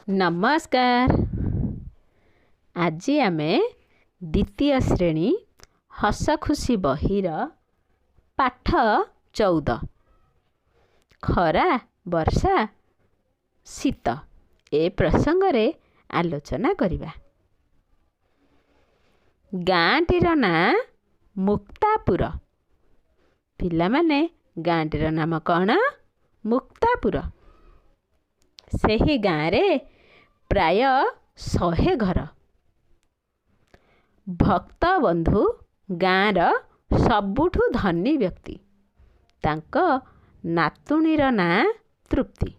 नमस्कार। आज आमे द्वितीय श्रेणी हस खुशी बहिर पाठ 14 खरा वर्षा शीत ए प्रसंग रे आलोचना करिबा। गाँटीर ना मुक्तापुर। पिला माने गाँटीर नाम कौन? मुक्तापुर। सेही गाँ रे प्राय 100 घर। भक्त बंधु गाँर सबुठु धनी व्यक्ति। तांको नातुणीर ना तृप्ति।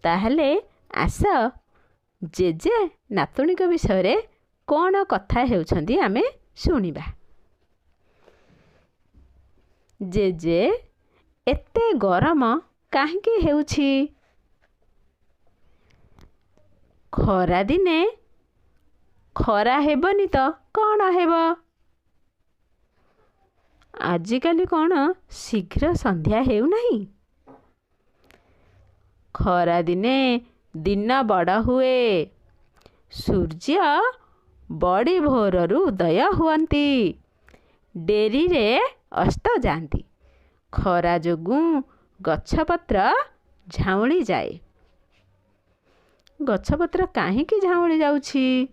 ताहले आस जेजे नातुणी को विषय रे कौन कथा हेउछंदी आमे सुनिबा। जेजे एते गरम काहेकि हेउछि? खरा दिने खरा हेबनी तो कौन हेब? आजिकाली कौन शीघ्र संध्या हेउ नहीं? खरा दिने दिन बड़ हुए। सूर्य बड़ी भोररू उदय हुअंती, डेरी रे अस्त जाती। खरा जोगु गछपत्र झाउली जाए। गछपत्र काहेकि झाउली जाउछि?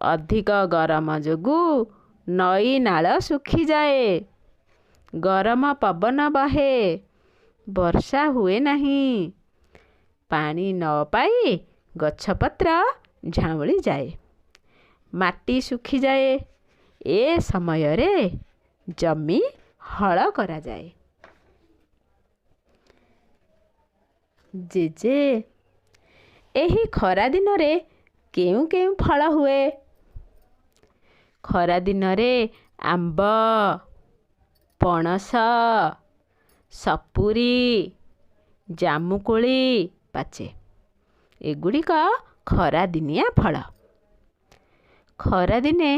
अधिक गरम जोगु नई नाल सुखी जाए। गरम पवन बहे, वर्षा हुए नहीं। पानी न पाई गछपत्र झाउली जाए, माटी सुखी जाए। ए समय रे जमी हल करा जाए। जेजे एही खरा दिन रे केउ केउ फल हुए? खरा दिन रे आंब, पणस, सपुरी, जामुकोली पाचे। एगुड़िक खरा दिनिया फल। खरा दिने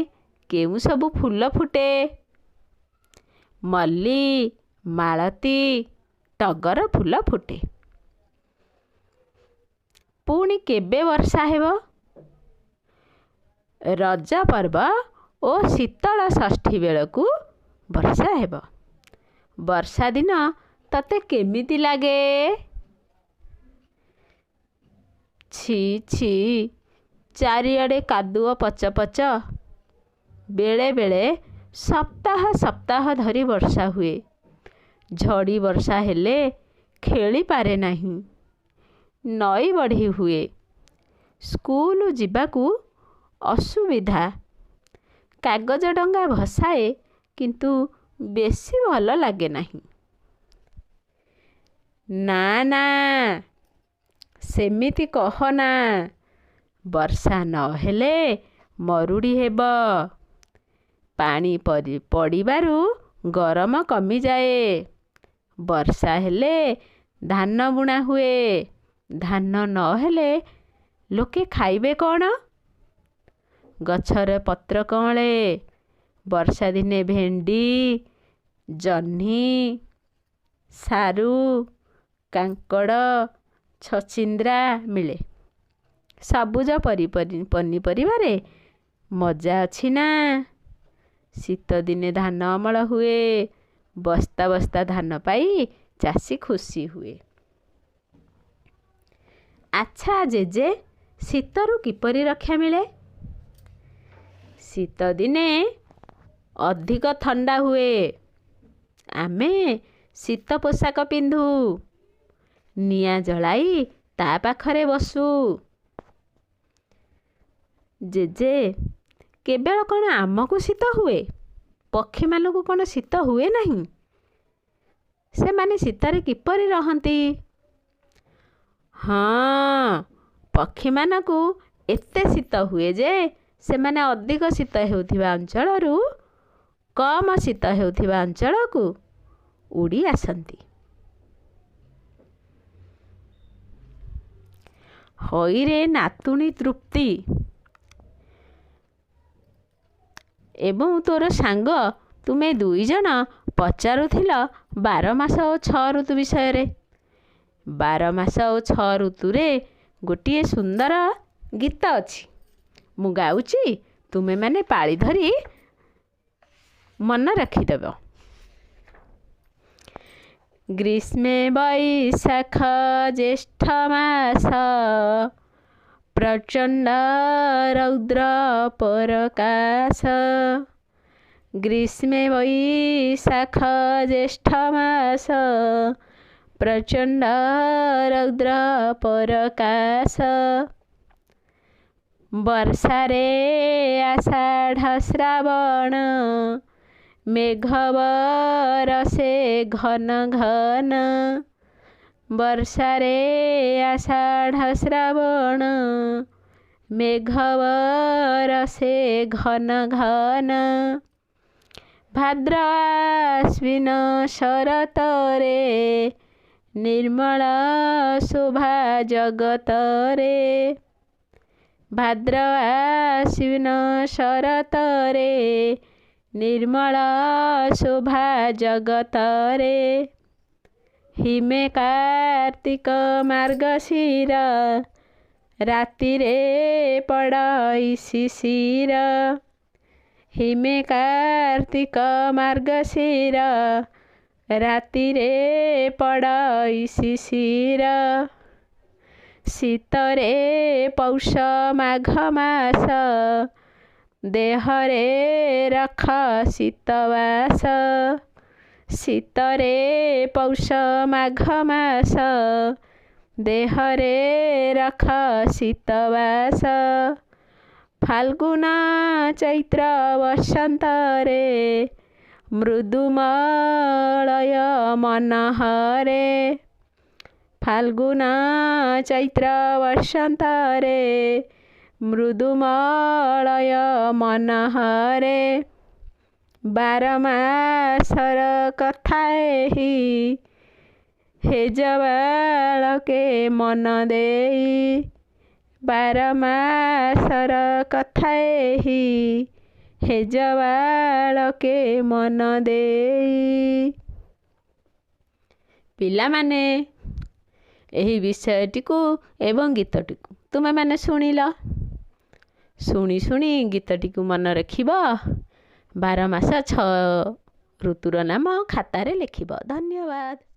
केउ सबु फूल फुटे? मल्ली, मालती, टगर फूल फुटे। पुणी केबे वर्षा हेब? रज पर्व ओ शीतल षष्ठी बेलकु वर्षा हेब। वर्षा दिन तते केमिति लागे? छी छी, चारिआडे कादुओ पच पच। बेले बेले सप्ताह सप्ताह धरी वर्षा हुए। झड़ी वर्षा हेले खेली पारे नहीं। नई बढ़ी हुए। स्कूल जिबाकू असुविधा। कागज डंगा भसाए किंतु बेसी भल लागे नहीं। ना ना, सेमिति कहना। वर्षा न हेले मरुड़ी हेब। पानी पड़िबारु गरम कमी जाए। वर्षा हेले धान बुणा हुए। धान न हेले लोके खाइबे कौन? गछर पत्र कौले। वर्षा दिने भेंडी, जह्नी, सारू, कांकड़, छचिंद्रा मिले। सबुज पनीपरिबारे मजा अछि ना? शीत दिने धान अमल हुए। बस्ता बस्ता धान पाई चाषी खुशी हुए। अच्छा जेजे, शीतरू किपरि रक्षा मिले? शीत दिने अधिक ठंडा हुए। आमे शीत पोशाक पिंधु। निया जलाई ता पाखरे बसु। जेजे केवल कौन आमको शीत हुए? पक्षी मानकु कौन शीत हुए नहीं? से माने शीतरे किपरि रहंती? हाँ, पक्षी मानकु एते शीत हुए जे से माने अधिक शीत हेउथिबा अंचलरू कम शीत हेउथिबा अंचलकु उड़ी आसंती। हईरे नातुणी तृप्ति एवं तोर सांग तुमे दुई जन पचारुथिल 12 मास और 6 ऋतु विषय रे। 12 मास और 6 ऋतु रे ଗୋଟିଏ ସୁନ୍ଦର ଗୀତ ଅଛି। ମୁଁ ଗାଉଛି, ତୁମେମାନେ ପାଳି ଧରି ମନେ ରଖିଦେବ। ଗ୍ରୀଷ୍ମେ ବୈଶାଖ ଜ୍ୟେଷ୍ଠ ମାସ, ପ୍ରଚଣ୍ଡ ରୌଦ୍ର ପରକାଶ। ଗ୍ରୀଷ୍ମେ ବୈଶାଖ ଜ୍ୟେଷ୍ଠ ମାସ, ପ୍ରଚଣ୍ଡ ରୌଦ୍ର ପରକାଶ। ବର୍ଷାରେ ଆଷାଢ଼ ଶ୍ରାବଣ, ମେଘ ବରଷେ ଘନ ଘନ। ବର୍ଷାରେ ଆଷାଢ଼ ଶ୍ରାବଣ, ମେଘ ବରଷେ ଘନ ଘନ। ଭାଦ୍ର ଆଶ୍ୱିନ ଶରତରେ, ନିର୍ମଳ ଶୋଭା ଜଗତରେ। ଭାଦ୍ର ଆଶ୍ୱିନ ଶରତରେ, ନିର୍ମଳ ଶୋଭା ଜଗତରେ। ହିମେ କାର୍ତ୍ତିକ ମାର୍ଗଶିର, ରାତିରେ ପଡ଼ଇ ଶିଶିର। ହିମେ କାର୍ତ୍ତିକ ମାର୍ଗଶିର, ରାତିରେ ପଡ଼ଇ ଶିଶିର। ଶୀତରେ ପୌଷ ମାଘ ମାସ, ଦେହରେ ରଖ ଶୀତବାସ। ଶୀତରେ ପୌଷ ମାଘ ମାସ, ଦେହରେ ରଖ ଶୀତବାସ। ଫାଲ୍ଗୁନ ଚୈତ୍ର ବସନ୍ତରେ, ମୃଦୁମଳୟ ମନୋହରେ। ଫାଲ୍ଗୁନ ଚୈତ୍ର ବସନ୍ତରେ, ମୃଦୁମଳୟ ମନୋହରେ। ବାର ମାସର କଥା ଏହି, ହେଜ ବାଳକେ ମନ ଦେଇ। ବାର ମାସର କଥା ଏହି, ହେଜ ବାଳକେ ମନ ଦେଇ। ପିଲାମାନେ, ଏହି ବିଷୟଟିକୁ ଏବଂ ଗୀତଟିକୁ ତୁମେମାନେ ଶୁଣିଲ। ଶୁଣି ଶୁଣି ଗୀତଟିକୁ ମନେ ରଖିବ। 12 ମାସ 6 ଋତୁର ନାମ ଖାତାରେ ଲେଖିବ। ଧନ୍ୟବାଦ।